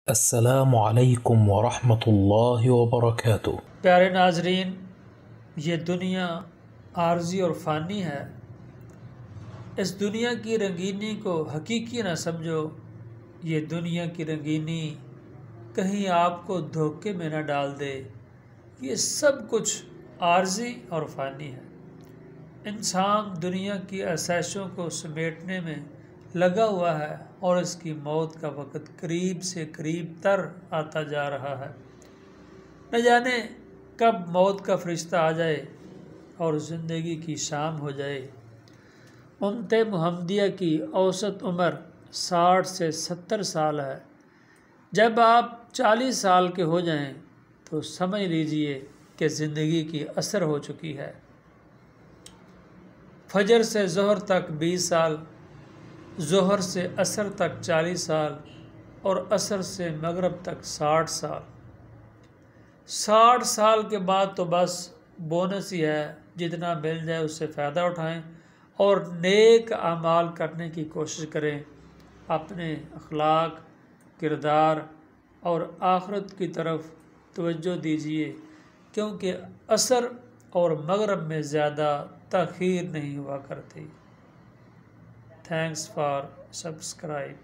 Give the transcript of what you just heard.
السلام علیکم ورحمۃ اللہ وبرکاتہ۔ پیارے ناظرین، یہ دنیا عارضی اور فانی ہے۔ اس دنیا کی رنگینی کو حقیقی نہ سمجھو۔ یہ دنیا کی رنگینی کہیں آپ کو دھوکے میں نہ ڈال دے۔ یہ سب کچھ عارضی اور فانی ہے۔ انسان دنیا کی آسائشوں کو سمیٹنے میں لگا ہوا ہے اور اس کی موت کا وقت قریب سے قریب تر آتا جا رہا ہے۔ نہ جانے کب موت کا فرشتہ آ جائے اور زندگی کی شام ہو جائے۔ امت محمدیہ کی اوسط عمر 60 سے 70 سال ہے۔ جب آپ 40 سال کے ہو جائیں تو سمجھ لیجئے کہ زندگی کی اثر ہو چکی ہے۔ فجر سے ظہر تک 20 سال، ظہر سے عصر تک 40 سال اور عصر سے مغرب تک 60 سال۔ 60 سال کے بعد تو بس بونس ہی ہے، جتنا مل جائے اس سے فائدہ اٹھائیں اور نیک اعمال کرنے کی کوشش کریں۔ اپنے اخلاق، کردار اور آخرت کی طرف توجہ دیجیے، کیونکہ عصر اور مغرب میں زیادہ تاخیر نہیں ہوا کرتی۔ Thanks for subscribe.